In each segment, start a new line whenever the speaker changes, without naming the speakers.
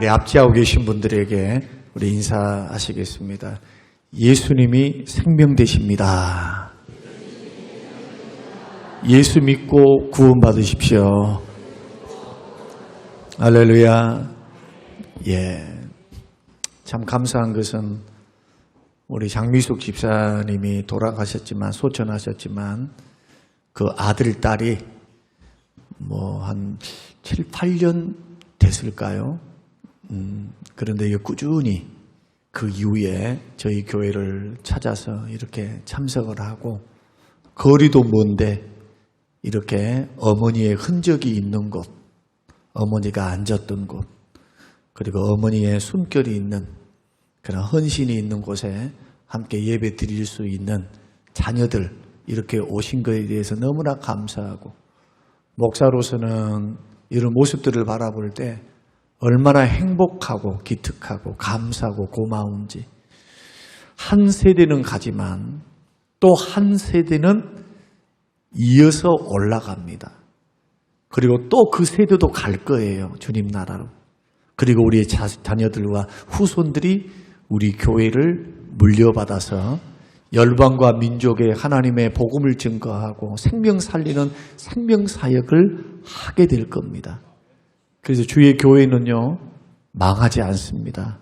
자리에 앞지하고 계신 분들에게 우리 인사하시겠습니다. 예수님이 생명 되십니다. 예수 믿고 구원 받으십시오. 할렐루야. 참 감사한 것은 우리 장미숙 집사님이 돌아가셨지만, 소천하셨지만, 그 아들, 딸이 한 7, 8년 됐을까요? 그런데 꾸준히 그 이후에 저희 교회를 찾아서 이렇게 참석을 하고, 거리도 먼데 이렇게 어머니의 흔적이 있는 곳, 어머니가 앉았던 곳, 그리고 어머니의 숨결이 있는 그런 헌신이 있는 곳에 함께 예배 드릴 수 있는 자녀들 이렇게 오신 것에 대해서 너무나 감사하고, 목사로서는 이런 모습들을 바라볼 때 얼마나 행복하고 기특하고 감사하고 고마운지. 한 세대는 가지만 또 한 세대는 이어서 올라갑니다. 그리고 또 그 세대도 갈 거예요. 주님 나라로. 그리고 우리의 자녀들과 후손들이 우리 교회를 물려받아서 열방과 민족에 하나님의 복음을 증거하고 생명 살리는 생명사역을 하게 될 겁니다. 그래서 주의 교회는요, 망하지 않습니다.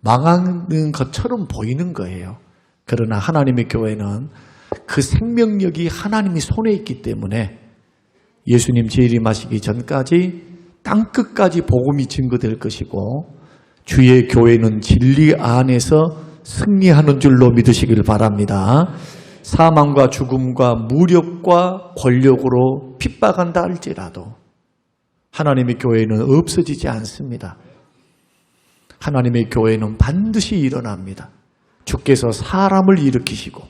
망하는 것처럼 보이는 거예요. 그러나 하나님의 교회는 그 생명력이 하나님의 손에 있기 때문에 예수님 재림하시기 전까지 땅끝까지 복음이 증거될 것이고, 주의 교회는 진리 안에서 승리하는 줄로 믿으시길 바랍니다. 사망과 죽음과 무력과 권력으로 핍박한다 할지라도 하나님의 교회는 없어지지 않습니다. 하나님의 교회는 반드시 일어납니다. 주께서 사람을 일으키시고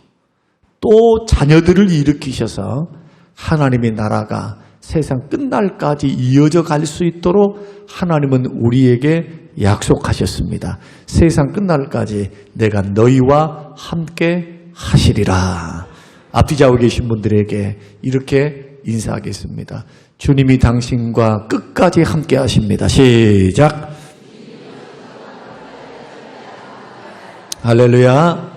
또 자녀들을 일으키셔서 하나님의 나라가 세상 끝날까지 이어져 갈 수 있도록 하나님은 우리에게 약속하셨습니다. 세상 끝날까지 내가 너희와 함께 하시리라. 앞뒤좌우 계신 분들에게 이렇게 인사하겠습니다. 주님이 당신과 끝까지 함께 하십니다. 시작. 할렐루야.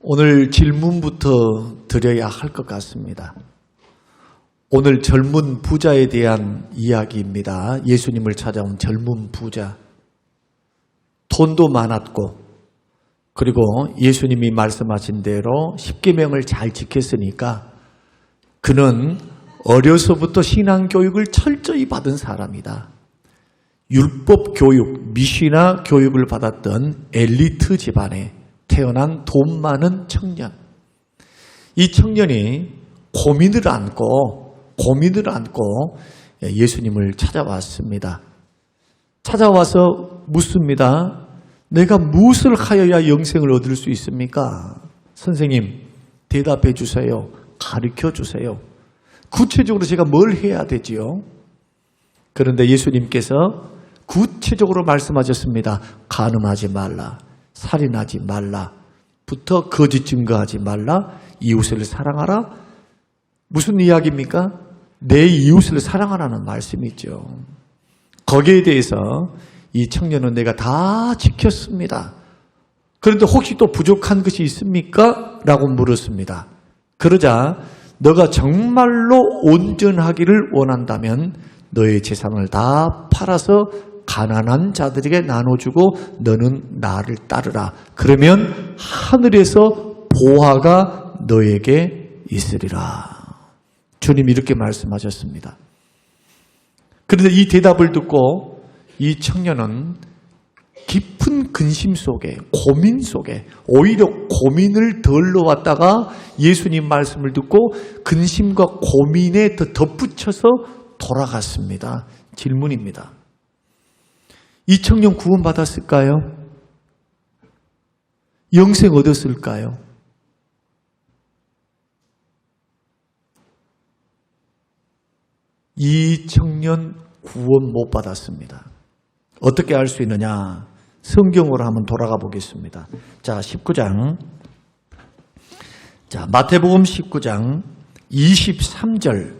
오늘 질문부터 드려야 할 것 같습니다. 오늘 젊은 부자에 대한 이야기입니다. 예수님을 찾아온 젊은 부자. 돈도 많았고, 그리고 예수님이 말씀하신 대로 십계명을 잘 지켰으니까 그는 어려서부터 신앙교육을 철저히 받은 사람이다. 율법 교육, 미시나 교육을 받았던 엘리트 집안에 태어난 돈 많은 청년. 이 청년이 고민을 안고 예수님을 찾아왔습니다. 찾아와서 묻습니다. 내가 무엇을 하여야 영생을 얻을 수 있습니까? 선생님, 대답해 주세요. 가르쳐 주세요. 구체적으로 제가 뭘 해야 되지요? 그런데 예수님께서 구체적으로 말씀하셨습니다. 간음하지 말라, 살인하지 말라, 부터 거짓 증거하지 말라, 이웃을 사랑하라. 무슨 이야기입니까? 내 이웃을 사랑하라는 말씀이죠. 거기에 대해서 이 청년은 내가 다 지켰습니다. 그런데 혹시 또 부족한 것이 있습니까? 라고 물었습니다. 그러자 너가 정말로 온전하기를 원한다면 너의 재산을 다 팔아서 가난한 자들에게 나눠주고 너는 나를 따르라. 그러면 하늘에서 보화가 너에게 있으리라. 주님이 이렇게 말씀하셨습니다. 그런데 이 대답을 듣고 이 청년은 깊은 근심 속에, 고민 속에, 오히려 고민을 덜 넣었다가 예수님 말씀을 듣고 근심과 고민에 더 덧붙여서 돌아갔습니다. 질문입니다. 이 청년 구원받았을까요? 영생 얻었을까요? 이 청년 구원 못 받았습니다. 어떻게 알 수 있느냐? 성경으로 한번 돌아가 보겠습니다. 자, 19장. 자, 마태복음 19장 23절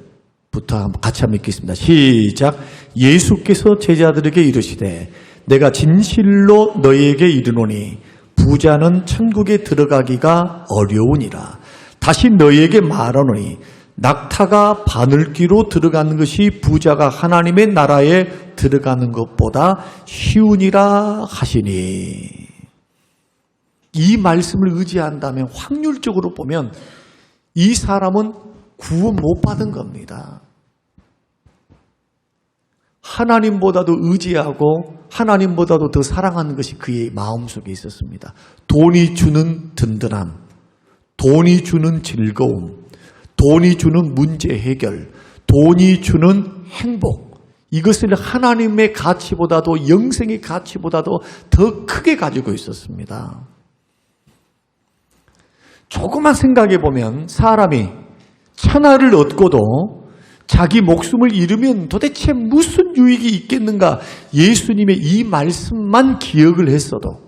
같이 한번 읽겠습니다. 시작. 예수께서 제자들에게 이르시되 내가 진실로 너희에게 이르노니 부자는 천국에 들어가기가 어려우니라. 다시 너희에게 말하노니 낙타가 바늘귀로 들어가는 것이 부자가 하나님의 나라에 들어가는 것보다 쉬우니라 하시니. 이 말씀을 의지한다면 확률적으로 보면 이 사람은 구원 못 받은 겁니다. 하나님보다도 의지하고 하나님보다도 더 사랑하는 것이 그의 마음속에 있었습니다. 돈이 주는 든든함, 돈이 주는 즐거움, 돈이 주는 문제 해결, 돈이 주는 행복, 이것을 하나님의 가치보다도 영생의 가치보다도 더 크게 가지고 있었습니다. 조금만 생각해 보면 사람이 천하를 얻고도 자기 목숨을 잃으면 도대체 무슨 유익이 있겠는가? 예수님의 이 말씀만 기억을 했어도,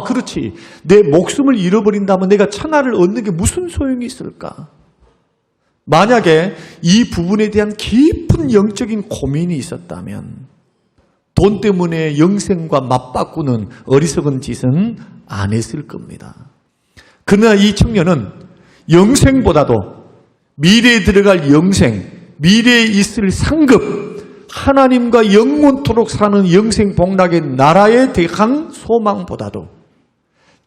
그렇지, 내 목숨을 잃어버린다면 내가 천하를 얻는 게 무슨 소용이 있을까? 만약에 이 부분에 대한 깊은 영적인 고민이 있었다면 돈 때문에 영생과 맞바꾸는 어리석은 짓은 안 했을 겁니다. 그러나 이 청년은 영생보다도 미래에 들어갈 영생, 미래에 있을 상급, 하나님과 영원토록 사는 영생 복락의 나라에 대한 소망보다도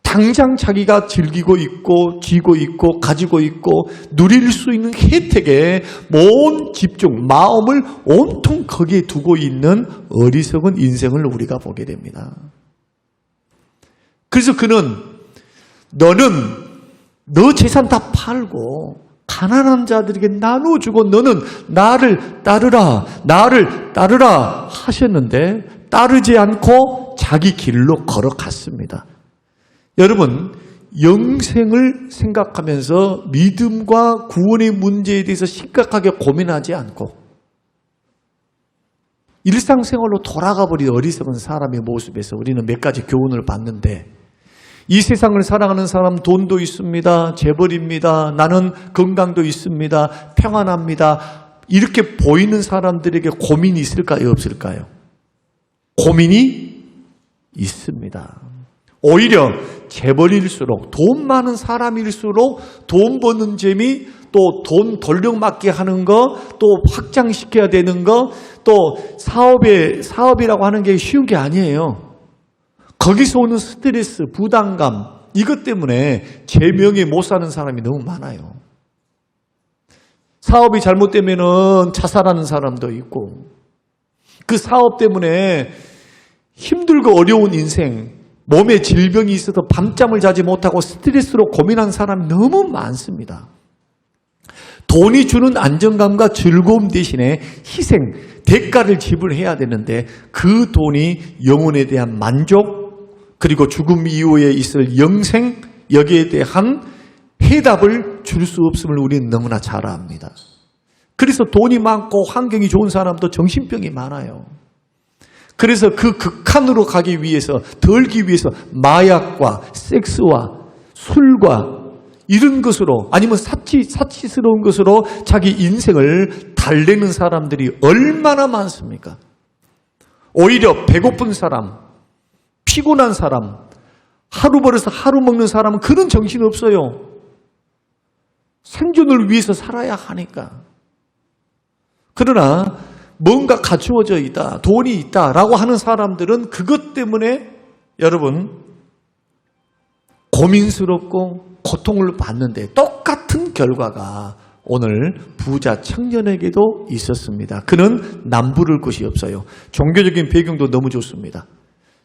당장 자기가 즐기고 있고 쥐고 있고 가지고 있고 누릴 수 있는 혜택에 온 집중, 마음을 온통 거기에 두고 있는 어리석은 인생을 우리가 보게 됩니다. 그래서 그는 너는 너 재산 다 팔고 가난한 자들에게 나눠주고 너는 나를 따르라, 나를 따르라 하셨는데 따르지 않고 자기 길로 걸어갔습니다. 여러분, 영생을 생각하면서 믿음과 구원의 문제에 대해서 심각하게 고민하지 않고 일상생활로 돌아가 버린 어리석은 사람의 모습에서 우리는 몇 가지 교훈을 받는데, 이 세상을 사랑하는 사람 돈도 있습니다. 재벌입니다. 나는 건강도 있습니다. 평안합니다. 이렇게 보이는 사람들에게 고민이 있을까요? 없을까요? 고민이 있습니다. 오히려 재벌일수록, 돈 많은 사람일수록 돈 버는 재미, 또 돈 돌려막기 하는 거, 또 확장시켜야 되는 거, 또 사업이라고 하는 게 쉬운 게 아니에요. 거기서 오는 스트레스, 부담감, 이것 때문에 제명에 못 사는 사람이 너무 많아요. 사업이 잘못되면은 자살하는 사람도 있고, 그 사업 때문에 힘들고 어려운 인생, 몸에 질병이 있어서 밤잠을 자지 못하고 스트레스로 고민한 사람이 너무 많습니다. 돈이 주는 안정감과 즐거움 대신에 희생, 대가를 지불해야 되는데 그 돈이 영혼에 대한 만족, 그리고 죽음 이후에 있을 영생, 여기에 대한 해답을 줄 수 없음을 우리는 너무나 잘 압니다. 그래서 돈이 많고 환경이 좋은 사람도 정신병이 많아요. 그래서 그 극한으로 가기 위해서, 덜기 위해서 마약과 섹스와 술과 이런 것으로, 아니면 사치스러운 것으로 자기 인생을 달래는 사람들이 얼마나 많습니까? 오히려 배고픈 사람, 피곤한 사람, 하루 벌어서 하루 먹는 사람은 그런 정신 없어요. 생존을 위해서 살아야 하니까. 그러나 뭔가 갖추어져 있다, 돈이 있다라고 하는 사람들은 그것 때문에 여러분 고민스럽고 고통을 받는데 똑같은 결과가 오늘 부자 청년에게도 있었습니다. 그는 남부를 곳이 없어요. 종교적인 배경도 너무 좋습니다.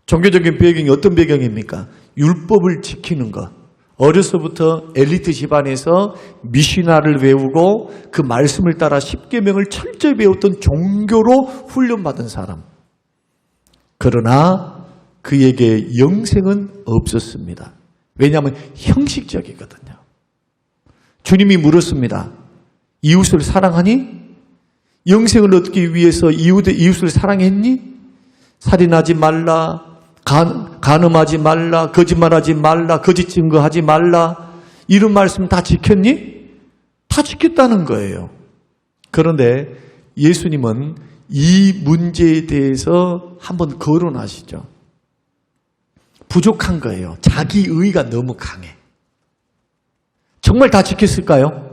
종교적인 배경이 어떤 배경입니까? 율법을 지키는 것. 어려서부터 엘리트 집안에서 미시나를 외우고 그 말씀을 따라 10계명을 철저히 배웠던 종교로 훈련받은 사람. 그러나 그에게 영생은 없었습니다. 왜냐하면 형식적이거든요. 주님이 물었습니다. 이웃을 사랑하니? 영생을 얻기 위해서 이웃을 사랑했니? 살인하지 말라, 간음하지 말라, 거짓말하지 말라, 거짓 증거하지 말라, 이런 말씀 다 지켰니? 다 지켰다는 거예요. 그런데 예수님은 이 문제에 대해서 한번 거론하시죠. 부족한 거예요. 자기 의가 너무 강해. 정말 다 지켰을까요?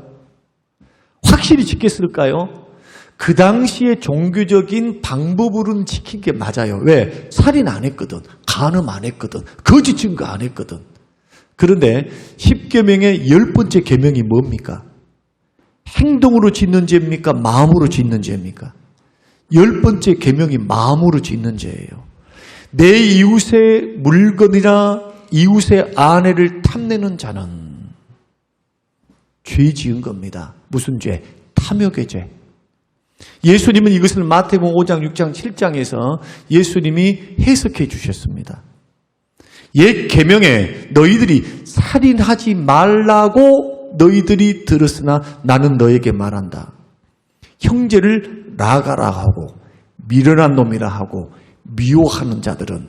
확실히 지켰을까요? 그 당시에 종교적인 방법으로는 지킨 게 맞아요. 왜? 살인 안 했거든. 간음 안 했거든. 거짓 증거 안 했거든. 그런데 10계명의 10번째 계명이 뭡니까? 행동으로 짓는 죄입니까? 마음으로 짓는 죄입니까? 10번째 계명이 마음으로 짓는 죄예요. 내 이웃의 물건이나 이웃의 아내를 탐내는 자는 죄 지은 겁니다. 무슨 죄? 탐욕의 죄. 예수님은 이것을 마태복음 5장, 6장, 7장에서 예수님이 해석해 주셨습니다. 옛 계명에 너희들이 살인하지 말라고 너희들이 들었으나 나는 너에게 말한다. 형제를 나가라 하고 미련한 놈이라 하고 미워하는 자들은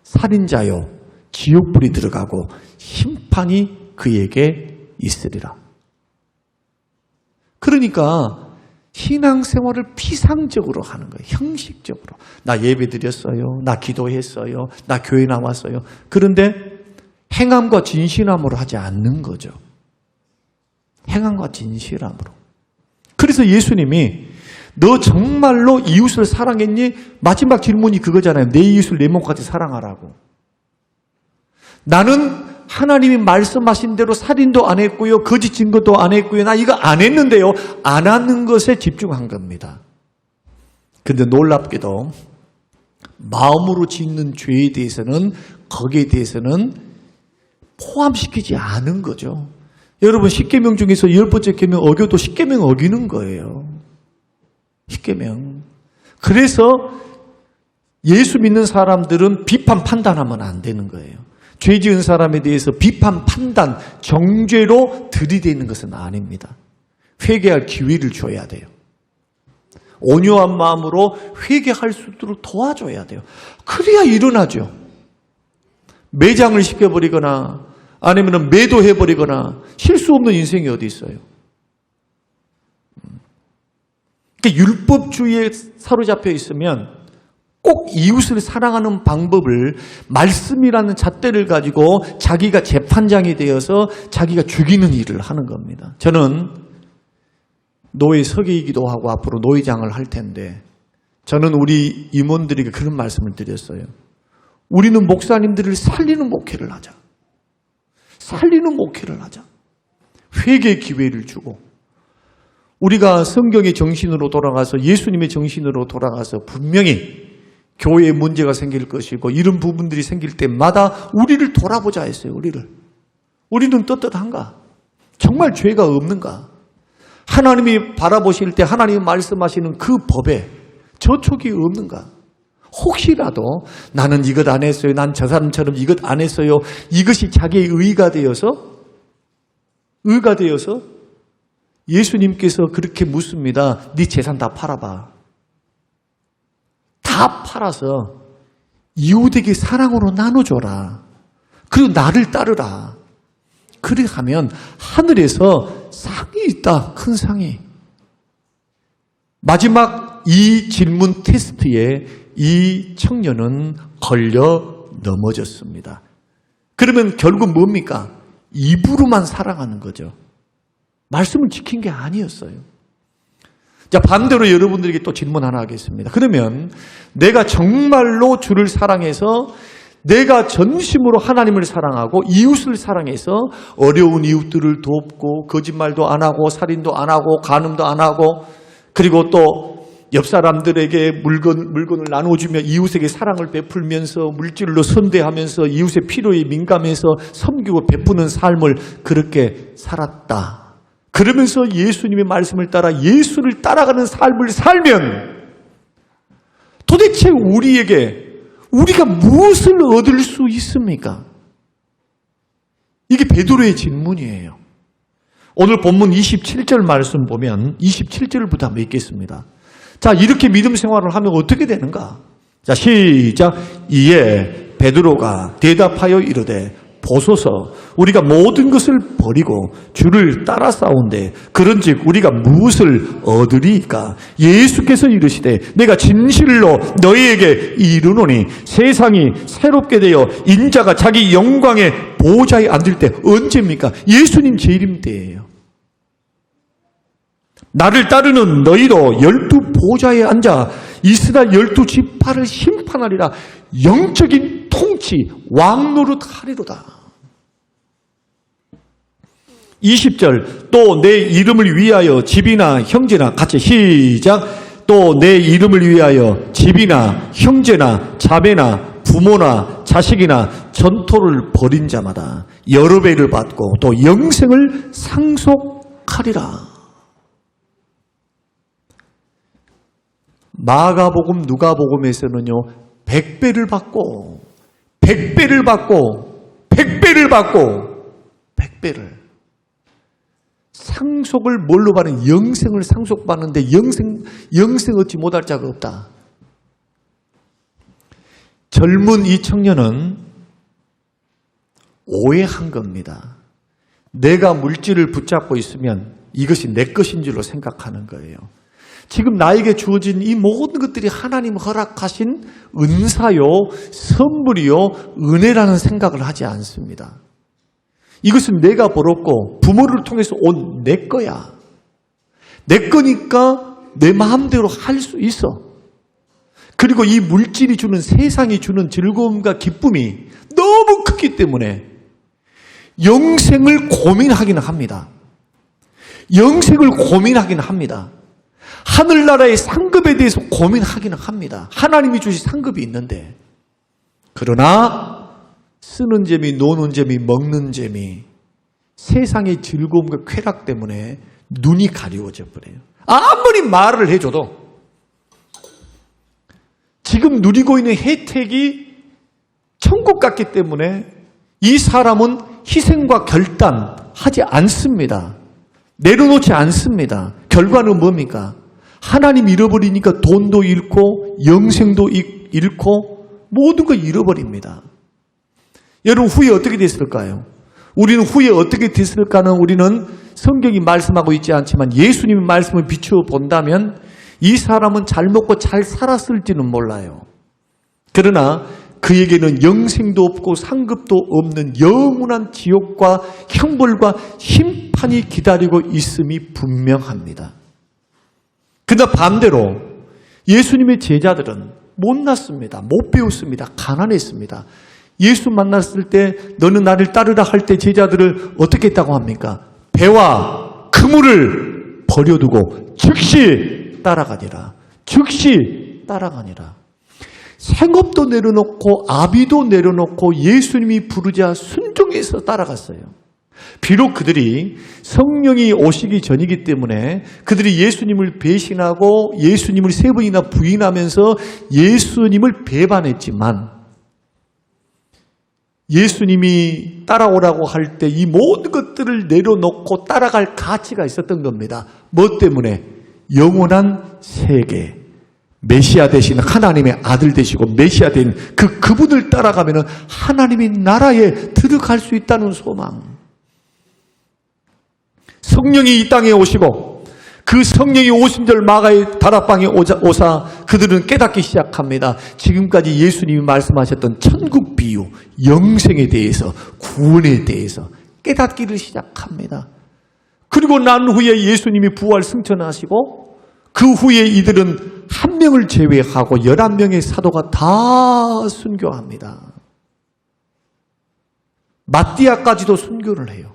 살인자요 지옥불이 들어가고 심판이 그에게 있으리라. 그러니까 신앙생활을 피상적으로 하는 거예요. 형식적으로. 나 예배 드렸어요. 나 기도했어요. 나 교회 나왔어요. 그런데 행함과 진실함으로 하지 않는 거죠. 행함과 진실함으로. 그래서 예수님이 너 정말로 이웃을 사랑했니? 마지막 질문이 그거잖아요. 내 이웃을 내 몸같이 사랑하라고. 나는 하나님이 말씀하신 대로 살인도 안 했고요. 거짓 증거도 안 했고요. 나 이거 안 했는데요. 안 하는 것에 집중한 겁니다. 그런데 놀랍게도 마음으로 짓는 죄에 대해서는 거기에 대해서는 포함시키지 않은 거죠. 여러분 10계명 중에서 10번째 계명 어겨도 10계명 어기는 거예요. 10계명. 그래서 예수 믿는 사람들은 비판 판단하면 안 되는 거예요. 죄 지은 사람에 대해서 비판, 판단, 정죄로 들이대는 것은 아닙니다. 회개할 기회를 줘야 돼요. 온유한 마음으로 회개할 수 있도록 도와줘야 돼요. 그래야 일어나죠. 매장을 시켜버리거나 아니면 매도해버리거나 실수 없는 인생이 어디 있어요. 그러니까 율법주의에 사로잡혀 있으면 꼭 이웃을 사랑하는 방법을 말씀이라는 잣대를 가지고 자기가 재판장이 되어서 자기가 죽이는 일을 하는 겁니다. 저는 노예 서기이기도 하고 앞으로 노회장을 할 텐데 저는 우리 임원들에게 그런 말씀을 드렸어요. 우리는 목사님들을 살리는 목회를 하자. 살리는 목회를 하자. 회개 기회를 주고 우리가 성경의 정신으로 돌아가서 예수님의 정신으로 돌아가서 분명히 교회에 문제가 생길 것이고 이런 부분들이 생길 때마다 우리를 돌아보자 했어요. 우리는 떳떳한가? 정말 죄가 없는가? 하나님이 바라보실 때 하나님이 말씀하시는 그 법에 저촉이 없는가? 혹시라도 나는 이것 안 했어요. 난 저 사람처럼 이것 안 했어요. 이것이 자기의 의가 되어서 예수님께서 그렇게 묻습니다. 네 재산 다 팔아봐. 다 팔아서 이웃에게 사랑으로 나눠줘라. 그리고 나를 따르라. 그렇게 하면 하늘에서 상이 있다. 큰 상이. 마지막 이 질문 테스트에 이 청년은 걸려 넘어졌습니다. 그러면 결국 뭡니까? 입으로만 사랑하는 거죠. 말씀을 지킨 게 아니었어요. 자, 반대로 여러분들에게 또 질문 하나 하겠습니다. 그러면 내가 정말로 주를 사랑해서 내가 전심으로 하나님을 사랑하고 이웃을 사랑해서 어려운 이웃들을 돕고 거짓말도 안 하고 살인도 안 하고 간음도 안 하고 그리고 또 옆 사람들에게 물건을 나눠주며 이웃에게 사랑을 베풀면서 물질로 선대하면서 이웃의 필요에 민감해서 섬기고 베푸는 삶을 그렇게 살았다. 그러면서 예수님의 말씀을 따라 예수를 따라가는 삶을 살면 도대체 우리가 무엇을 얻을 수 있습니까? 이게 베드로의 질문이에요. 오늘 본문 27절 말씀 보면 27절부터 한번 읽겠습니다. 자, 이렇게 믿음 생활을 하면 어떻게 되는가? 자, 시작. 이에 베드로가 대답하여 이르되 보소서. 우리가 모든 것을 버리고 주를 따라 싸운데 그런즉 우리가 무엇을 얻으리까? 예수께서 이르시되 내가 진실로 너희에게 이르노니 세상이 새롭게 되어 인자가 자기 영광의 보좌에 앉을 때 언제입니까? 예수님 재림 때예요. 나를 따르는 너희도 12 보좌에 앉아 이스라엘 12지파를 심판하리라. 영적인 통치 왕노릇 하리로다. 20절 또 내 이름을 위하여 집이나 형제나 같이 시작. 또 내 이름을 위하여 집이나 형제나 자매나 부모나 자식이나 전토를 벌인 자마다 여러 배를 받고 또 영생을 상속하리라. 마가복음 누가복음에서는요 100배를 받고 100배를 받고 100배를 받고 100배를 상속을 뭘로 받는? 영생을 상속받는데 영생 얻지 못할 자가 없다. 젊은 이 청년은 오해한 겁니다. 내가 물질을 붙잡고 있으면 이것이 내 것인 줄로 생각하는 거예요. 지금 나에게 주어진 이 모든 것들이 하나님 허락하신 은사요, 선물이요, 은혜라는 생각을 하지 않습니다. 이것은 내가 벌었고 부모를 통해서 온 내 거야. 내 거니까 내 마음대로 할 수 있어. 그리고 이 물질이 주는, 세상이 주는 즐거움과 기쁨이 너무 크기 때문에 영생을 고민하기는 합니다. 영생을 고민하기는 합니다. 하늘나라의 상급에 대해서 고민하기는 합니다. 하나님이 주신 상급이 있는데. 그러나 쓰는 재미, 노는 재미, 먹는 재미, 세상의 즐거움과 쾌락 때문에 눈이 가리워져 버려요. 아무리 말을 해줘도 지금 누리고 있는 혜택이 천국 같기 때문에 이 사람은 희생과 결단하지 않습니다. 내려놓지 않습니다. 결과는 뭡니까? 하나님 잃어버리니까 돈도 잃고 영생도 잃고 모든 걸 잃어버립니다. 여러분 후에 어떻게 됐을까요? 우리는 후에 어떻게 됐을까는 우리는 성경이 말씀하고 있지 않지만 예수님의 말씀을 비추어 본다면 이 사람은 잘 먹고 잘 살았을지는 몰라요. 그러나 그에게는 영생도 없고 상급도 없는 영원한 지옥과 형벌과 심판이 기다리고 있음이 분명합니다. 그러나 반대로 예수님의 제자들은 못났습니다. 못 배웠습니다. 가난했습니다. 예수 만났을 때 너는 나를 따르라 할 때 제자들을 어떻게 했다고 합니까? 배와 그물을 버려두고 즉시 따라가니라. 즉시 따라가니라. 생업도 내려놓고 아비도 내려놓고 예수님이 부르자 순종해서 따라갔어요. 비록 그들이 성령이 오시기 전이기 때문에 그들이 예수님을 배신하고 예수님을 3번이나 부인하면서 예수님을 배반했지만 예수님이 따라오라고 할 때 이 모든 것들을 내려놓고 따라갈 가치가 있었던 겁니다. 뭐 때문에? 영원한 세계, 메시아 되신 하나님의 아들 되시고 메시아 된 그분을 따라가면 하나님의 나라에 들어갈 수 있다는 소망. 성령이 이 땅에 오시고 그 성령이 오신 줄 마가의 다락방에 오사 그들은 깨닫기 시작합니다. 지금까지 예수님이 말씀하셨던 천국 비유, 영생에 대해서, 구원에 대해서 깨닫기를 시작합니다. 그리고 난 후에 예수님이 부활 승천하시고 그 후에 이들은 한 명을 제외하고 11명의 사도가 다 순교합니다. 마띠아까지도 순교를 해요.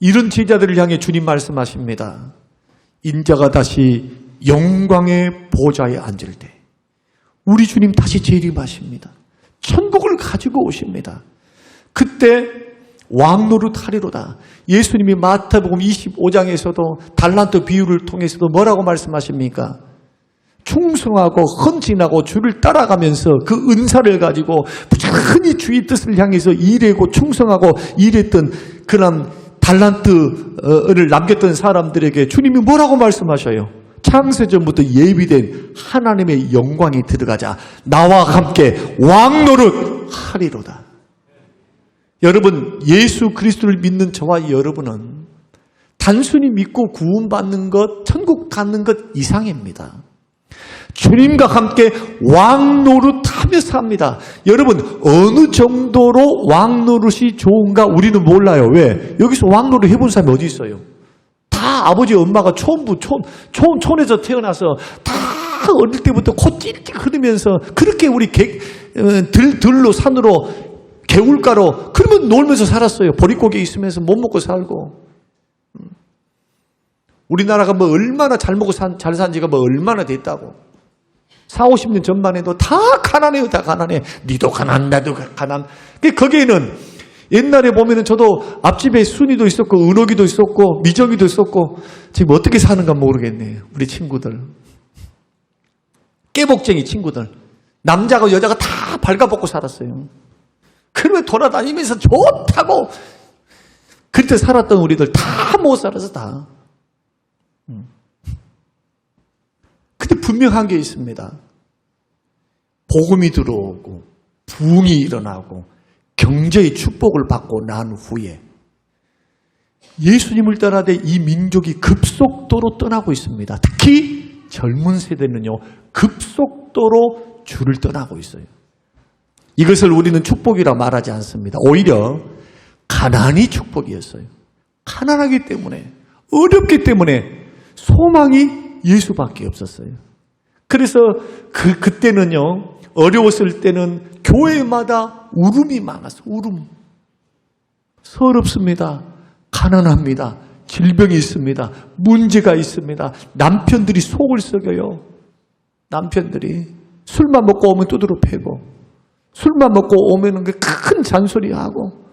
이런 제자들을 향해 주님 말씀하십니다. 인자가 다시 영광의 보좌에 앉을 때 우리 주님 다시 재림하십니다. 천국을 가지고 오십니다. 그때 왕노릇 하리로다. 예수님이 마태복음 25장에서도 달란트 비유를 통해서도 뭐라고 말씀하십니까? 충성하고 헌신하고 주를 따라가면서 그 은사를 가지고 부지런히 주의 뜻을 향해서 일하고 충성하고 일했던 그런 달란트를 남겼던 사람들에게 주님이 뭐라고 말씀하셔요? 창세전부터 예비된 하나님의 영광이 들어가자 나와 함께 왕노릇 하리로다. 여러분, 예수 그리스도를 믿는 저와 여러분은 단순히 믿고 구원받는 것, 천국 가는 것 이상입니다. 주님과 함께 왕노릇하며 삽니다. 여러분, 어느 정도로 왕노릇이 좋은가 우리는 몰라요. 왜? 여기서 왕노릇 해본 사람이 어디 있어요? 다 아버지 엄마가 촌에서 태어나서 다 어릴 때부터 코 찔찔 흐르면서 그렇게 우리 들로 산으로 개울가로 그러면 놀면서 살았어요. 보릿고개 있으면서 못 먹고 살고. 우리나라가 뭐 얼마나 잘 먹고 잘 산 지가 뭐 얼마나 됐다고. 40, 50년 전만 해도 다 가난해요. 다 가난해. 니도 가난, 나도 가난. 거기에는 옛날에 보면은 저도 앞집에 순이도 있었고 은옥이도 있었고 미정이도 있었고 지금 어떻게 사는가 모르겠네요. 우리 친구들. 깨복쟁이 친구들. 남자가 여자가 다 발가벗고 살았어요. 그러면 돌아다니면서 좋다고 그때 살았던 우리들 다 못 살아서 다. 근데 분명한 게 있습니다. 복음이 들어오고 부흥이 일어나고 경제의 축복을 받고 난 후에 예수님을 떠나되 이 민족이 급속도로 떠나고 있습니다. 특히 젊은 세대는요, 급속도로 주를 떠나고 있어요. 이것을 우리는 축복이라 말하지 않습니다. 오히려 가난이 축복이었어요. 가난하기 때문에, 어렵기 때문에 소망이 예수밖에 없었어요. 그래서 그때는요, 어려웠을 때는 교회마다 울음이 많았어요. 울음. 서럽습니다. 가난합니다. 질병이 있습니다. 문제가 있습니다. 남편들이 속을 썩여요. 남편들이 술만 먹고 오면 두드러 패고, 술만 먹고 오면 큰 잔소리하고.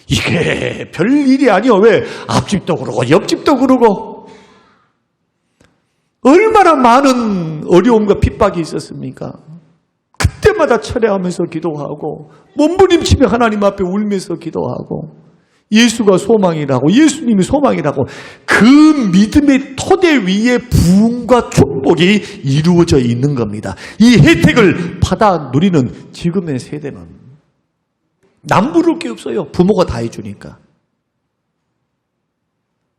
이게 별일이 아니요. 왜? 앞집도 그러고 옆집도 그러고. 얼마나 많은 어려움과 핍박이 있었습니까? 그때마다 철회하면서 기도하고 몸부림치며 하나님 앞에 울면서 기도하고 예수가 소망이라고, 예수님이 소망이라고, 그 믿음의 토대 위에 부흥과 축복이 이루어져 있는 겁니다. 이 혜택을 받아 누리는 지금의 세대는 남부를 게 없어요. 부모가 다 해주니까.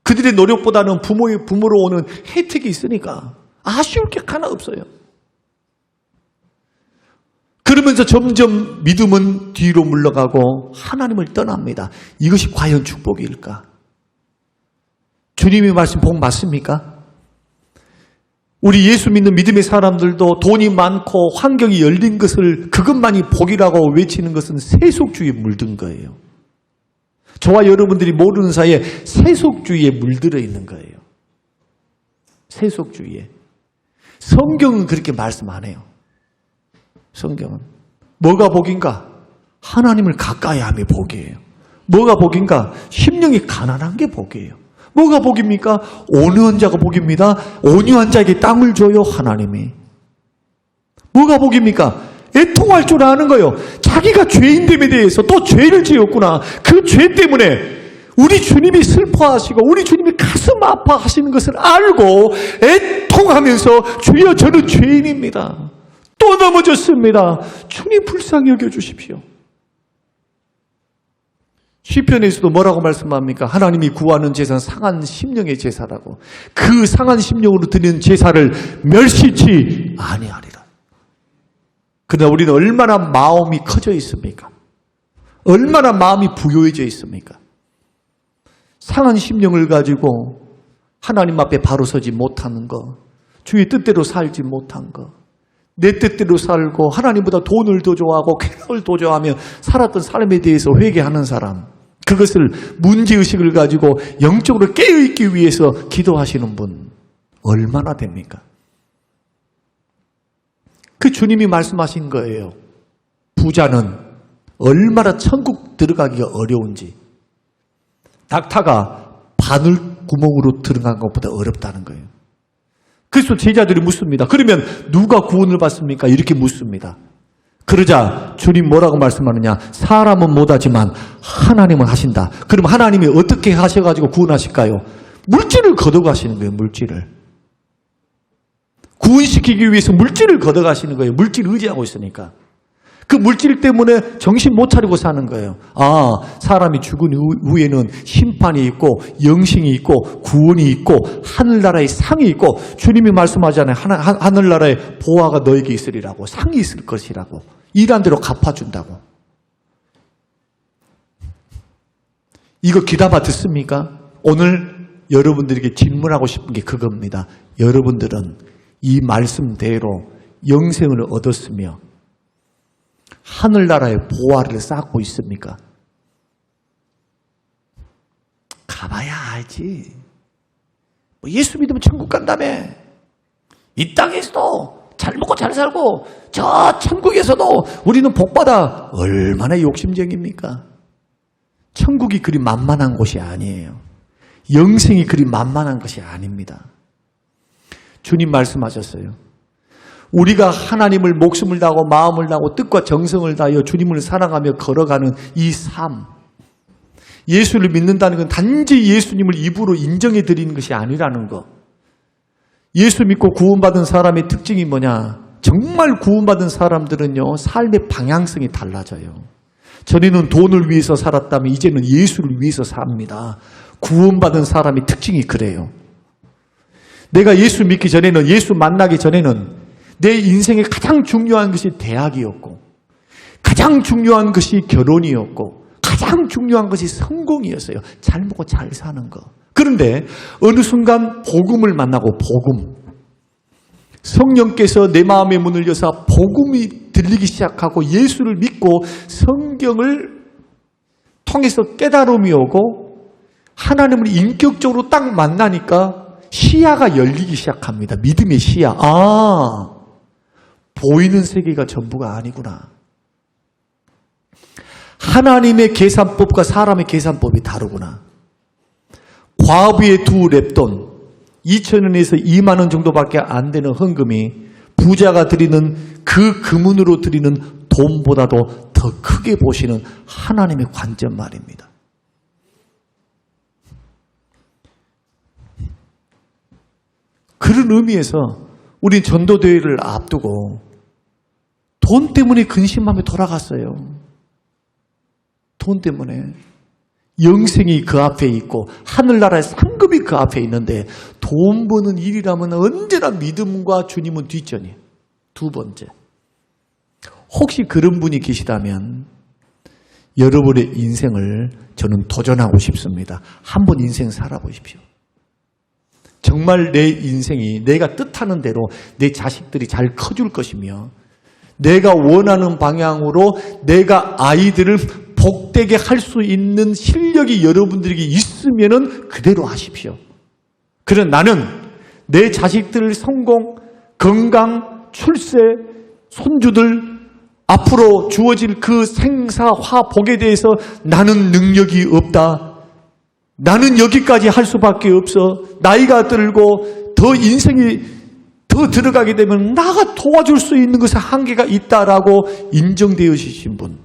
그들의 노력보다는 부모로 오는 혜택이 있으니까 아쉬울 게 하나 없어요. 그러면서 점점 믿음은 뒤로 물러가고 하나님을 떠납니다. 이것이 과연 축복일까? 주님의 말씀 복 맞습니까? 우리 예수 믿는 믿음의 사람들도 돈이 많고 환경이 열린 것을 그것만이 복이라고 외치는 것은 세속주의에 물든 거예요. 저와 여러분들이 모르는 사이에 세속주의에 물들어 있는 거예요. 세속주의에. 성경은 그렇게 말씀 안 해요. 성경은 뭐가 복인가? 하나님을 가까이 함이 복이에요. 뭐가 복인가? 심령이 가난한 게 복이에요. 뭐가 복입니까? 온유한 자가 복입니다. 온유한 자에게 땅을 줘요, 하나님이. 뭐가 복입니까? 애통할 줄 아는 거예요. 자기가 죄인됨에 대해서 또 죄를 지었구나. 그 죄 때문에 우리 주님이 슬퍼하시고 우리 주님이 가슴 아파하시는 것을 알고 애통하면서 주여 저는 죄인입니다. 또 넘어졌습니다. 주님 불쌍히 여겨주십시오. 시편에서도 뭐라고 말씀합니까? 하나님이 구하는 제사는 상한 심령의 제사라고. 그 상한 심령으로 드리는 제사를 멸시치 아니하리라. 그러나 우리는 얼마나 마음이 커져 있습니까? 얼마나 마음이 부요해져 있습니까? 상한 심령을 가지고 하나님 앞에 바로 서지 못하는 것, 주의 뜻대로 살지 못한 것, 내 뜻대로 살고 하나님보다 돈을 더 좋아하고 쾌락을 더 좋아하며 살았던 삶에 대해서 회개하는 사람, 그것을 문제의식을 가지고 영적으로 깨어있기 위해서 기도하시는 분 얼마나 됩니까? 그 주님이 말씀하신 거예요. 부자는 얼마나 천국 들어가기가 어려운지. 낙타가 바늘 구멍으로 들어간 것보다 어렵다는 거예요. 그래서 제자들이 묻습니다. 그러면 누가 구원을 받습니까? 이렇게 묻습니다. 그러자 주님 뭐라고 말씀하느냐? 사람은 못하지만 하나님은 하신다. 그럼 하나님이 어떻게 하셔가지고 구원하실까요? 물질을 거둬가시는 거예요. 물질을. 구원시키기 위해서 물질을 걷어가시는 거예요. 물질 의지하고 있으니까. 그 물질 때문에 정신 못 차리고 사는 거예요. 아, 사람이 죽은 후에는 심판이 있고 영생이 있고 구원이 있고 하늘나라의 상이 있고, 주님이 말씀하잖아요. 하늘나라의 보화가 너에게 있으리라고, 상이 있을 것이라고, 일한 대로 갚아준다고. 이거 귀담아 듣습니까? 오늘 여러분들에게 질문하고 싶은 게 그겁니다. 여러분들은 이 말씀대로 영생을 얻었으며 하늘나라의 보화를 쌓고 있습니까? 가봐야 알지. 뭐 예수 믿으면 천국 간다며. 이 땅에서도 잘 먹고 잘 살고 저 천국에서도 우리는 복받아. 얼마나 욕심쟁입니까? 천국이 그리 만만한 곳이 아니에요. 영생이 그리 만만한 것이 아닙니다. 주님 말씀하셨어요. 우리가 하나님을 목숨을 다하고 마음을 다하고 뜻과 정성을 다하여 주님을 사랑하며 걸어가는 이 삶, 예수를 믿는다는 건 단지 예수님을 입으로 인정해 드리는 것이 아니라는 거. 예수 믿고 구원받은 사람의 특징이 뭐냐? 정말 구원받은 사람들은요, 삶의 방향성이 달라져요. 전에는 돈을 위해서 살았다면 이제는 예수를 위해서 삽니다. 구원받은 사람의 특징이 그래요. 내가 예수 믿기 전에는, 예수 만나기 전에는 내 인생에 가장 중요한 것이 대학이었고, 가장 중요한 것이 결혼이었고, 가장 중요한 것이 성공이었어요. 잘 먹고 잘 사는 거. 그런데 어느 순간 복음을 만나고, 복음, 성령께서 내 마음의 문을 여사 복음이 들리기 시작하고 예수를 믿고 성경을 통해서 깨달음이 오고 하나님을 인격적으로 딱 만나니까 시야가 열리기 시작합니다. 믿음의 시야. 아, 보이는 세계가 전부가 아니구나. 하나님의 계산법과 사람의 계산법이 다르구나. 과부의 2렙돈, 2,000원에서 2만 원 정도밖에 안 되는 헌금이 부자가 드리는 그 금은으로 드리는 돈보다도 더 크게 보시는 하나님의 관점 말입니다. 그런 의미에서 우린 전도대회를 앞두고 돈 때문에 근심하며 돌아갔어요. 돈 때문에. 영생이 그 앞에 있고 하늘나라의 상급이 그 앞에 있는데 돈 버는 일이라면 언제나 믿음과 주님은 뒷전이에요. 두 번째. 혹시 그런 분이 계시다면 여러분의 인생을 저는 도전하고 싶습니다. 한번 인생 살아보십시오. 정말 내 인생이 내가 뜻하는 대로 내 자식들이 잘 커줄 것이며 내가 원하는 방향으로 내가 아이들을 복되게 할 수 있는 실력이 여러분들에게 있으면은 그대로 하십시오. 그러나 나는 내 자식들 성공, 건강, 출세, 손주들 앞으로 주어질 그 생사화복에 대해서 나는 능력이 없다. 나는 여기까지 할 수밖에 없어. 나이가 들고 더 인생이 더 들어가게 되면 나가 도와줄 수 있는 것에 한계가 있다라고 인정되어지신 분.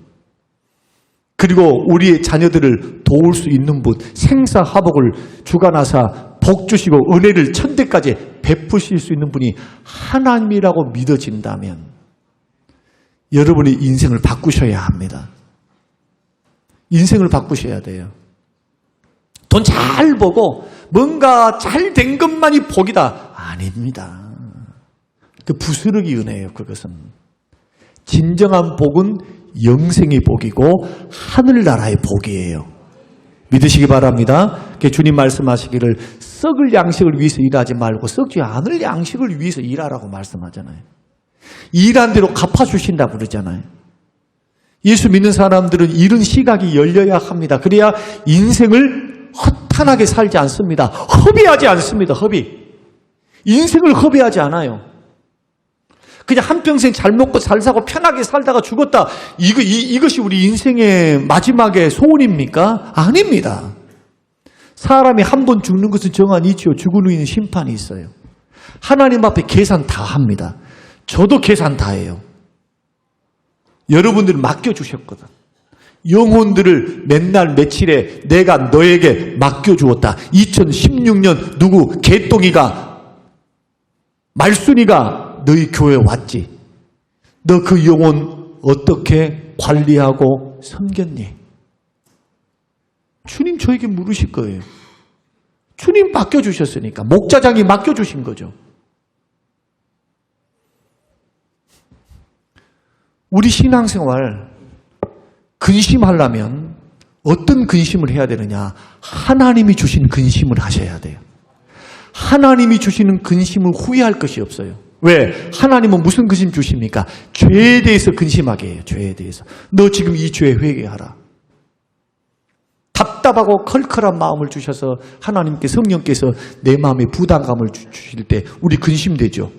그리고 우리의 자녀들을 도울 수 있는 분, 생사화복을 주관하사 복 주시고 은혜를 천대까지 베푸실 수 있는 분이 하나님이라고 믿어진다면 여러분의 인생을 바꾸셔야 합니다. 인생을 바꾸셔야 돼요. 돈 잘 벌고 뭔가 잘 된 것만이 복이다. 아닙니다. 그 부스러기 은혜예요. 그것은. 진정한 복은 영생의 복이고 하늘나라의 복이에요. 믿으시기 바랍니다. 주님 말씀하시기를 썩을 양식을 위해서 일하지 말고 썩지 않을 양식을 위해서 일하라고 말씀하잖아요. 일한 대로 갚아주신다고 그러잖아요. 예수 믿는 사람들은 이런 시각이 열려야 합니다. 그래야 인생을 허탄하게 살지 않습니다. 허비하지 않습니다. 허비. 인생을 허비하지 않아요. 그냥 한평생 잘 먹고 잘 사고 편하게 살다가 죽었다. 이것이 우리 인생의 마지막의 소원입니까? 아닙니다. 사람이 한 번 죽는 것은 정한 이치요. 죽은 후에는 심판이 있어요. 하나님 앞에 계산 다 합니다. 저도 계산 다 해요. 여러분들 맡겨주셨거든. 영혼들을 맨날 며칠에 내가 너에게 맡겨주었다. 2016년 누구 개똥이가 말순이가 너희 교회에 왔지. 너 그 영혼 어떻게 관리하고 섬겼니? 주님 저에게 물으실 거예요. 주님 맡겨주셨으니까. 목자장이 맡겨주신 거죠. 우리 신앙생활 근심하려면 어떤 근심을 해야 되느냐? 하나님이 주신 근심을 하셔야 돼요. 하나님이 주시는 근심을 후회할 것이 없어요. 왜? 하나님은 무슨 근심 주십니까? 죄에 대해서 근심하게 해요. 죄에 대해서. 너 지금 이 죄에 회개하라. 답답하고 컬컬한 마음을 주셔서 하나님께 성령께서 내 마음에 부담감을 주실 때 우리 근심되죠.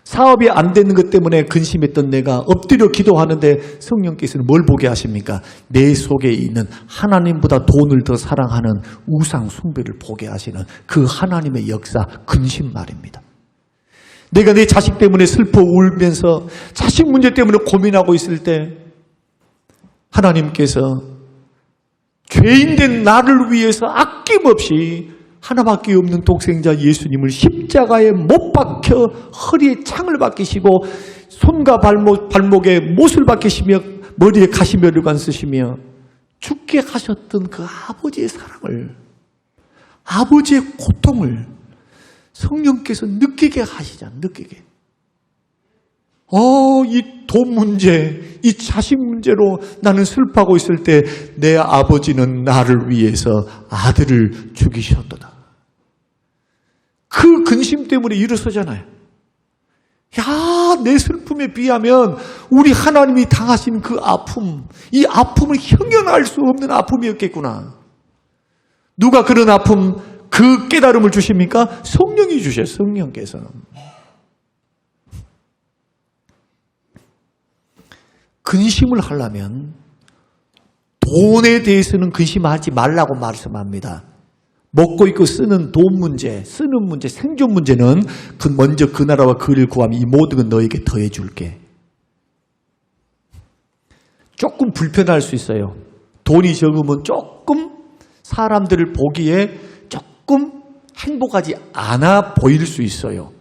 사업이 안 되는 것 때문에 근심했던 내가 엎드려 기도하는데 성령께서는 뭘 보게 하십니까? 내 속에 있는 하나님보다 돈을 더 사랑하는 우상 숭배를 보게 하시는 그 하나님의 역사, 근심 말입니다. 내가 내 자식 때문에 슬퍼 울면서 자식 문제 때문에 고민하고 있을 때 하나님께서 죄인된 나를 위해서 아낌없이 하나밖에 없는 독생자 예수님을 십자가에 못 박혀 허리에 창을 박히시고 손과 발목에 못을 박히시며 머리에 가시면류관 쓰시며 죽게 하셨던 그 아버지의 사랑을, 아버지의 고통을 성령께서 느끼게 하시잖아. 느끼게. 이 돈 문제, 이 자식 문제로 나는 슬퍼하고 있을 때 내 아버지는 나를 위해서 아들을 죽이셨도다. 그 근심 때문에 일어서잖아요. 야, 내 슬픔에 비하면 우리 하나님이 당하신 그 아픔, 이 아픔을 형용할 수 없는 아픔이었겠구나. 누가 그런 아픔, 그 깨달음을 주십니까? 성령이 주셔요. 성령께서. 근심을 하려면 돈에 대해서는 근심하지 말라고 말씀합니다. 먹고 입고 쓰는 돈 문제, 쓰는 문제, 생존 문제는 먼저 그 나라와 그 일을 구하면 이 모든 건 너에게 더해 줄게. 조금 불편할 수 있어요. 돈이 적으면 조금 사람들을 보기에 조금 행복하지 않아 보일 수 있어요.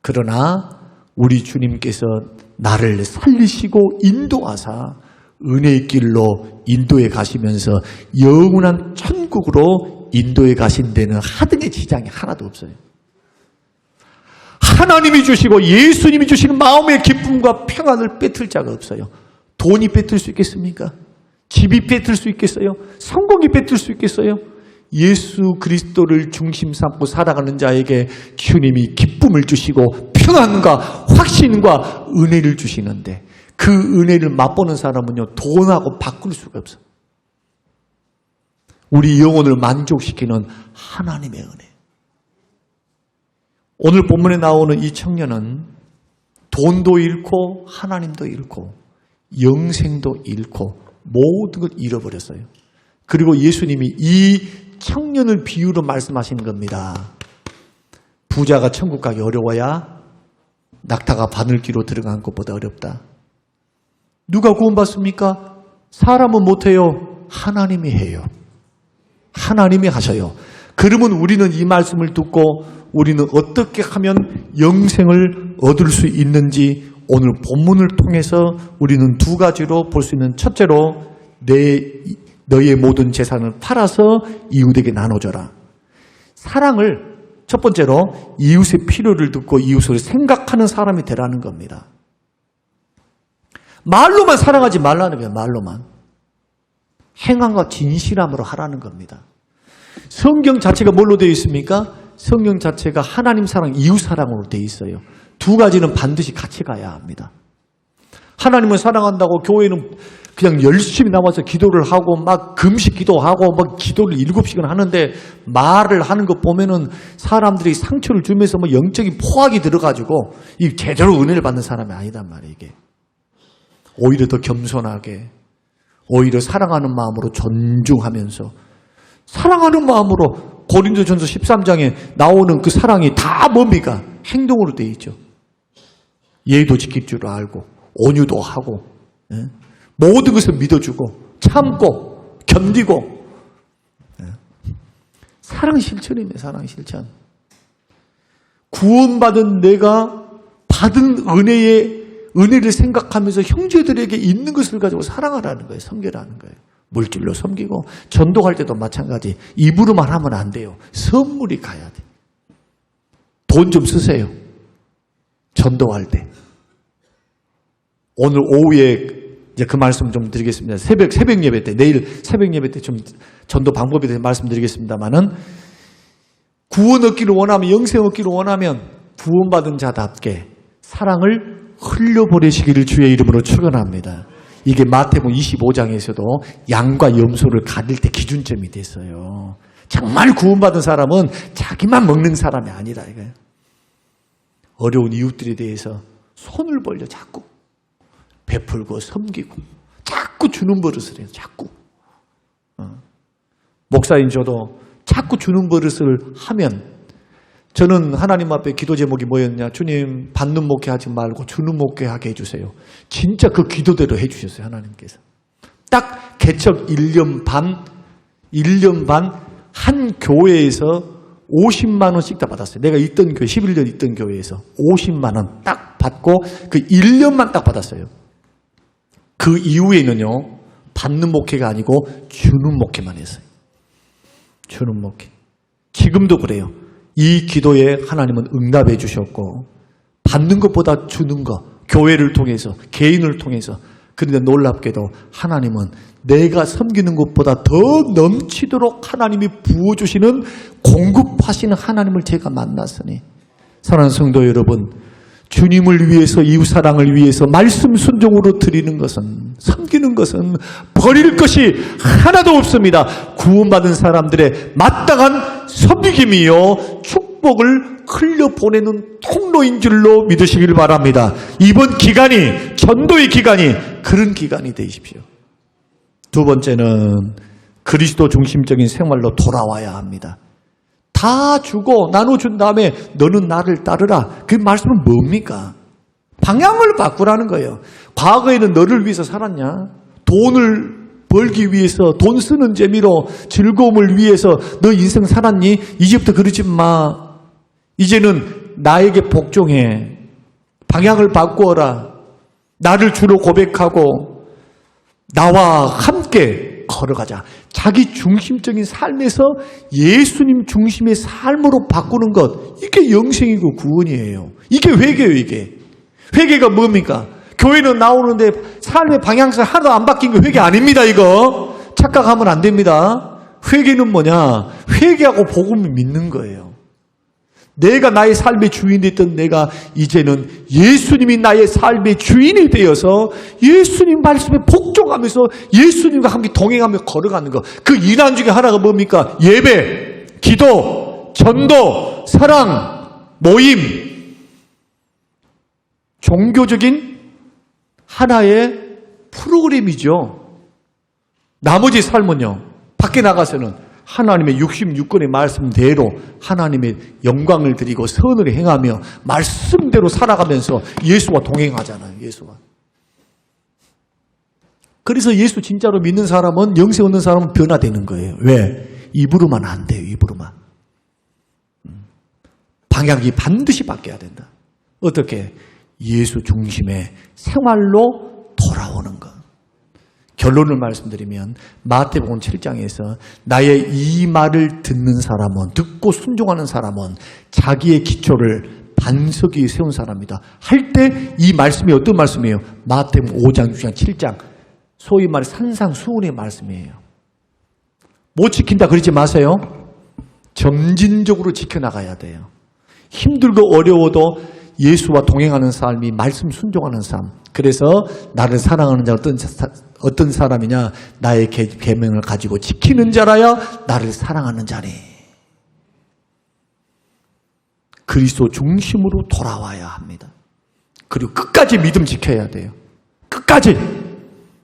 그러나 우리 주님께서 나를 살리시고 인도하사 은혜의 길로 인도에 가시면서 영원한 천국으로 인도에 가신 데는 하등의 지장이 하나도 없어요. 하나님이 주시고 예수님이 주시는 마음의 기쁨과 평안을 뺏을 자가 없어요. 돈이 뺏을 수 있겠습니까? 집이 뺏을 수 있겠어요? 성공이 뺏을 수 있겠어요? 예수 그리스도를 중심 삼고 살아가는 자에게 주님이 기쁨을 주시고 평안과 확신과 은혜를 주시는데 그 은혜를 맛보는 사람은요, 돈하고 바꿀 수가 없어요. 우리 영혼을 만족시키는 하나님의 은혜. 오늘 본문에 나오는 이 청년은 돈도 잃고 하나님도 잃고 영생도 잃고 모든 걸 잃어버렸어요. 그리고 예수님이 이 청년을 비유로 말씀하시는 겁니다. 부자가 천국 가기 어려워야 낙타가 바늘귀로 들어간 것보다 어렵다. 누가 구원받습니까? 사람은 못해요. 하나님이 해요. 하나님이 하셔요. 그러면 우리는 이 말씀을 듣고 우리는 어떻게 하면 영생을 얻을 수 있는지 오늘 본문을 통해서 우리는 두 가지로 볼 수 있는, 첫째로 너의 모든 재산을 팔아서 이웃에게 나눠줘라. 사랑을 첫 번째로 이웃의 필요를 듣고 이웃을 생각하는 사람이 되라는 겁니다. 말로만 사랑하지 말라는 거예요. 말로만. 행함과 진실함으로 하라는 겁니다. 성경 자체가 뭘로 되어 있습니까? 성경 자체가 하나님 사랑, 이웃 사랑으로 되어 있어요. 두 가지는 반드시 같이 가야 합니다. 하나님을 사랑한다고 교회는 그냥 열심히 나와서 기도를 하고 막 금식 기도하고 막 기도를 7시간 하는데 말을 하는 거 보면은 사람들이 상처를 주면서 뭐 영적인 포악이 들어가지고 이 제대로 은혜를 받는 사람이 아니단 말이에요. 이게 오히려 더 겸손하게, 오히려 사랑하는 마음으로 존중하면서, 사랑하는 마음으로 고린도전서 13장에 나오는 그 사랑이 다 뭡니까? 행동으로 되어 있죠. 예의도 지킬 줄 알고 온유도 하고, 모든 것을 믿어주고 참고 견디고, 사랑 실천이네, 사랑 실천. 구원받은 내가 받은 은혜를 생각하면서 형제들에게 있는 것을 가지고 사랑하라는 거예요. 섬기라는 거예요. 물질로 섬기고, 전도할 때도 마찬가지. 입으로만 하면 안 돼요. 선물이 가야 돼. 돈 좀 쓰세요. 전도할 때. 오늘 오후에 이제 그 말씀 좀 드리겠습니다. 새벽 예배 때, 내일 새벽 예배 때 좀 전도 방법에 대해 말씀드리겠습니다만은, 구원 얻기를 원하면, 영생 얻기를 원하면 구원받은 자답게 사랑을 흘려보내시기를 주의 이름으로 축원합니다. 이게 마태복음 25장에서도 양과 염소를 가릴 때 기준점이 됐어요. 정말 구원받은 사람은 자기만 먹는 사람이 아니라 이거예요. 어려운 이웃들에 대해서 손을 벌려 자꾸 베풀고 섬기고 자꾸 주는 버릇을 해요. 자꾸. 목사인 저도 자꾸 주는 버릇을 하면, 저는 하나님 앞에 기도 제목이 뭐였냐? 주님, 받는 목회하지 말고 주는 목회하게 해주세요. 진짜 그 기도대로 해주셨어요, 하나님께서. 딱 개척 1년 반 한 교회에서 50만 원씩 다 받았어요. 내가 있던 교회, 11년 있던 교회에서 50만 원 딱 받고 그 1년만 딱 받았어요. 그 이후에는요, 받는 목회가 아니고 주는 목회만 했어요. 주는 목회. 지금도 그래요. 이 기도에 하나님은 응답해 주셨고, 받는 것보다 주는 것, 교회를 통해서, 개인을 통해서. 그런데 놀랍게도 하나님은 내가 섬기는 것보다 더 넘치도록 하나님이 부어주시는, 공급하시는 하나님을 제가 만났으니, 사랑하는 성도 여러분, 주님을 위해서, 이웃사랑을 위해서 말씀 순종으로 드리는 것은, 섬기는 것은 버릴 것이 하나도 없습니다. 구원받은 사람들의 마땅한 섬김이요 축복을 흘려보내는 통로인 줄로 믿으시길 바랍니다. 이번 기간이, 전도의 기간이 그런 기간이 되십시오. 두 번째는 그리스도 중심적인 생활로 돌아와야 합니다. 다 주고 나눠준 다음에 너는 나를 따르라. 그 말씀은 뭡니까? 방향을 바꾸라는 거예요. 과거에는 너를 위해서 살았냐? 돈을 벌기 위해서, 돈 쓰는 재미로, 즐거움을 위해서 너 인생 살았니? 이제부터 그러지 마. 이제는 나에게 복종해. 방향을 바꾸어라. 나를 주로 고백하고 나와 함께 걸어가자. 자기 중심적인 삶에서 예수님 중심의 삶으로 바꾸는 것, 이게 영생이고 구원이에요. 이게 회개예요. 이게 회개가 뭡니까? 교회는 나오는데 삶의 방향성 하나도 안 바뀐 거 회개 아닙니다. 이거 착각하면 안 됩니다. 회개는 뭐냐? 회개하고 복음을 믿는 거예요. 내가 나의 삶의 주인이 됐던 내가 이제는 예수님이 나의 삶의 주인이 되어서 예수님 말씀에 복종하면서 예수님과 함께 동행하며 걸어가는 것. 그 일환 중에 하나가 뭡니까? 예배, 기도, 전도, 사랑, 모임. 종교적인 하나의 프로그램이죠. 나머지 삶은요, 밖에 나가서는 하나님의 66권의 말씀대로 하나님의 영광을 드리고 선을 행하며 말씀대로 살아가면서 예수와 동행하잖아요. 예수와. 그래서 예수 진짜로 믿는 사람은, 영생 얻는 사람은 변화되는 거예요. 왜? 입으로만 안 돼요. 입으로만. 방향이 반드시 바뀌어야 된다. 어떻게? 예수 중심의 생활로 돌아오는 것. 결론을 말씀드리면 마태복음 7장에서 나의 이 말을 듣는 사람은, 듣고 순종하는 사람은 자기의 기초를 반석 위에 세운 사람이다 할 때 이 말씀이 어떤 말씀이에요? 마태복음 5장, 6장, 7장 소위 말해 산상수훈의 말씀이에요. 못 지킨다 그러지 마세요. 점진적으로 지켜나가야 돼요. 힘들고 어려워도 예수와 동행하는 삶이 말씀 순종하는 삶. 그래서 나를 사랑하는 자 어떤 사람이냐? 나의 계명을 가지고 지키는 자라야 나를 사랑하는 자니. 그리스도 중심으로 돌아와야 합니다. 그리고 끝까지 믿음 지켜야 돼요. 끝까지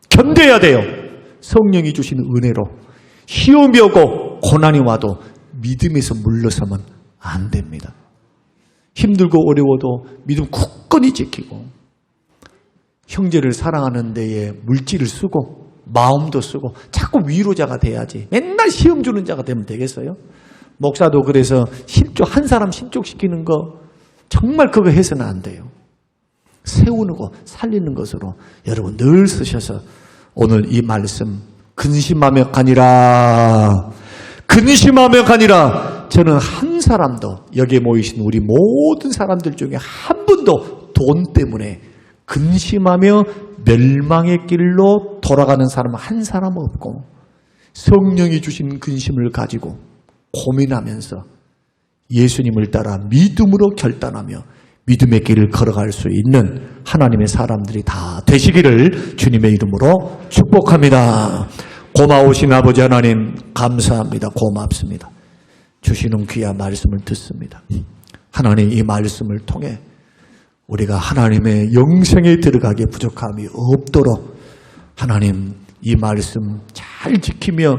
견뎌야 돼요. 성령이 주시는 은혜로. 시험이 오고 고난이 와도 믿음에서 물러서면 안 됩니다. 힘들고 어려워도 믿음 굳건히 지키고, 형제를 사랑하는 데에 물질을 쓰고 마음도 쓰고, 자꾸 위로자가 돼야지. 맨날 시험 주는 자가 되면 되겠어요? 목사도 그래서 한 사람 신족시키는 거 정말 그거 해서는 안 돼요. 세우는 거, 살리는 것으로 여러분 늘 쓰셔서 오늘 이 말씀 근심하며 가니라. 근심하며 가니라. 저는 한 사람도 여기에 모이신 우리 모든 사람들 중에 한 분도 돈 때문에 근심하며 멸망의 길로 돌아가는 사람 한 사람 없고 성령이 주신 근심을 가지고 고민하면서 예수님을 따라 믿음으로 결단하며 믿음의 길을 걸어갈 수 있는 하나님의 사람들이 다 되시기를 주님의 이름으로 축복합니다. 고마우신 아버지 하나님 감사합니다. 고맙습니다. 주시는 귀한 말씀을 듣습니다. 하나님 이 말씀을 통해 우리가 하나님의 영생에 들어가기에 부족함이 없도록 하나님 이 말씀 잘 지키며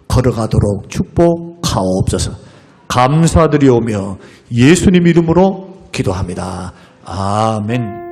걸어가도록 축복하옵소서. 감사드리오며 예수님 이름으로 기도합니다. 아멘.